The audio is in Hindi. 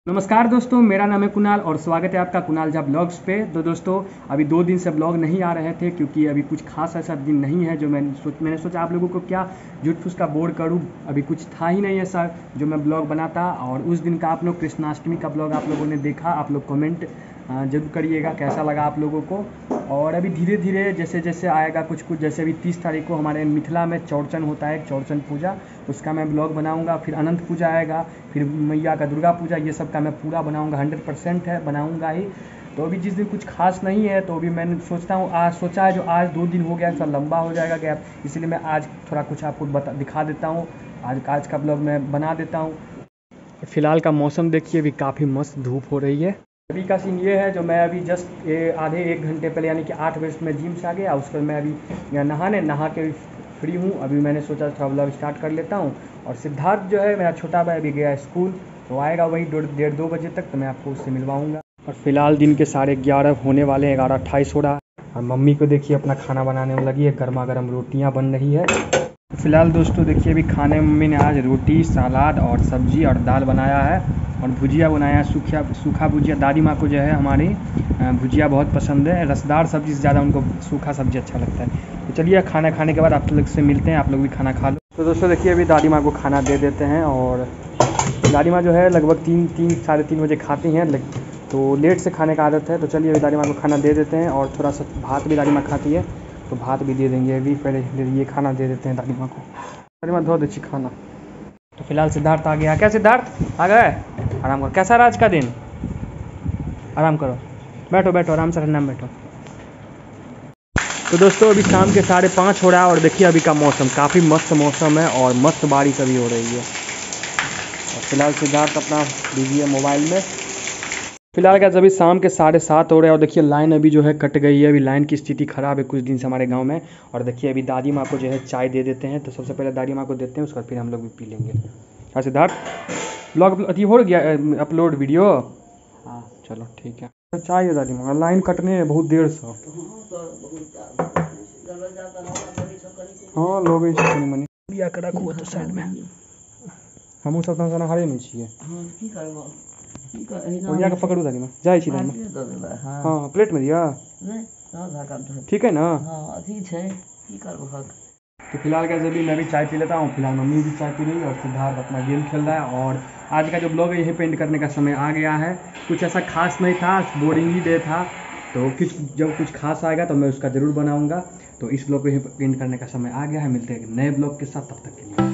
नमस्कार दोस्तों, मेरा नाम है कुणाल और स्वागत है आपका कुणाल झा ब्लॉग्स पे। तो दोस्तों अभी 2 दिन से ब्लॉग नहीं आ रहे थे क्योंकि अभी कुछ खास ऐसा दिन नहीं है जो मैंने सोचा आप लोगों को क्या झूठ फूस का बोर करूँ। अभी कुछ था ही नहीं ऐसा जो मैं ब्लॉग बनाता। और उस दिन का आप लोग कृष्णाष्टमी का ब्लॉग आप लोगों ने देखा। आप लोग कमेंट जरूर करिएगा कैसा लगा आप लोगों को। और अभी धीरे धीरे जैसे जैसे आएगा कुछ जैसे अभी 30 तारीख को हमारे मिथिला में चौड़चन होता है, चौड़चन पूजा, उसका मैं ब्लॉग बनाऊंगा। फिर अनंत पूजा आएगा, फिर मैया का दुर्गा पूजा, ये सब का मैं पूरा बनाऊंगा, 100% है बनाऊंगा ही। तो अभी जिस दिन कुछ खास नहीं है तो अभी मैंने सोचता हूँ सोचा है जो आज 2 दिन हो गया थोड़ा लंबा हो जाएगा गैप, इसलिए मैं आज थोड़ा कुछ आपको दिखा देता हूँ। आज का ब्लॉग मैं बना देता हूँ। फिलहाल का मौसम देखिए, अभी काफ़ी मस्त धूप हो रही है। अभी का सीन ये है जो मैं अभी जस्ट आधे 1 घंटे पहले यानी कि 8 बजे मैं जिम से आ गया। उसके बाद मैं अभी यहाँ नहा के फ्री हूँ। अभी मैंने सोचा थोड़ा ब्लॉग स्टार्ट कर लेता हूँ। और सिद्धार्थ जो है मेरा छोटा भाई अभी गया स्कूल, तो आएगा वही 1:30-2 बजे तक, तो मैं आपको उससे मिलवाऊँगा। और फिलहाल दिन के 11:30 होने वाले हैं, 11:28 हो रहा है। और मम्मी को देखिए अपना खाना बनाने में लगी है, गर्मा गर्म रोटियाँ बन रही है। फिलहाल दोस्तों देखिए अभी खाने में मम्मी ने आज रोटी, सलाद और सब्जी और दाल बनाया है और भुजिया बनाया है, सूखा भुजिया। दादी माँ को जो है हमारी भुजिया बहुत पसंद है, रसदार सब्जी से ज़्यादा उनको सूखा सब्जी अच्छा लगता है। तो चलिए खाना खाने के बाद आप लोग से मिलते हैं, आप लोग भी खाना खा लो। तो दोस्तों देखिए अभी दादी माँ को खाना दे देते हैं। और दादी माँ जो है लगभग 3 साढ़े 3 बजे खाती हैं, तो लेट से खाने का आदत है। तो चलिए अभी दादी माँ को खाना दे देते हैं। और थोड़ा सा भात भी दादी माँ खाती है, तो भात भी दे देंगे। अभी पहले ये खाना दे देते हैं दादी माँ को। दादी माँ बहुत अच्छी खाना। तो फिलहाल सिद्धार्थ आ गया। क्या सिद्धार्थ आ गए? आराम करो। कैसा रहा आज का दिन? आराम करो, बैठो बैठो, आराम से ठंडा में बैठो। तो दोस्तों अभी शाम के 5:30 हो रहा है और देखिए अभी का मौसम काफ़ी मस्त मौसम है और मस्त बारिश अभी हो रही है। और फिलहाल सिद्धार्थ अपना बिजी है मोबाइल में। फिलहाल क्या अभी शाम के 7:30 हो रहे हैं और देखिए लाइन अभी जो है कट गई है। अभी लाइन की स्थिति ख़राब है कुछ दिन से हमारे गांव में। और देखिए अभी दादी माँ को जो है चाय दे देते हैं। तो सबसे पहले दादी माँ को देते हैं, उसके बाद फिर हम लोग भी पी लेंगे। हाँ सिद्धार्थ, ब्लॉग अति हो गया अपलोड वीडियो? हाँ चलो ठीक है। तो चाय है दादी माँ, लाइन कटने है बहुत देर से। हाँ लोग मनी बिया कर रखू तो साइड में हमहूँ सब खाना हारे में छिए। के पकड़ू दादी माँ, जाइ छी दादी माँ। हाँ प्लेट में दिया, ठीक है ना? तो फिलहाल क्या अभी मैं भी चाय पी लेता हूँ। फिलहाल मम्मी भी चाय पी रही है और सिद्धार्थ अपना गेम खेल रहा है। और आज का जो ब्लॉग है यही पे एंड करने का समय आ गया है। कुछ ऐसा खास नहीं था, बोरिंग ही डे था। तो जब कुछ खास आएगा तो मैं उसका ज़रूर बनाऊँगा। तो इस ब्लॉग को यही एंड करने का समय आ गया है। मिलते हैं नए ब्लॉग के साथ, तब तक के लिए।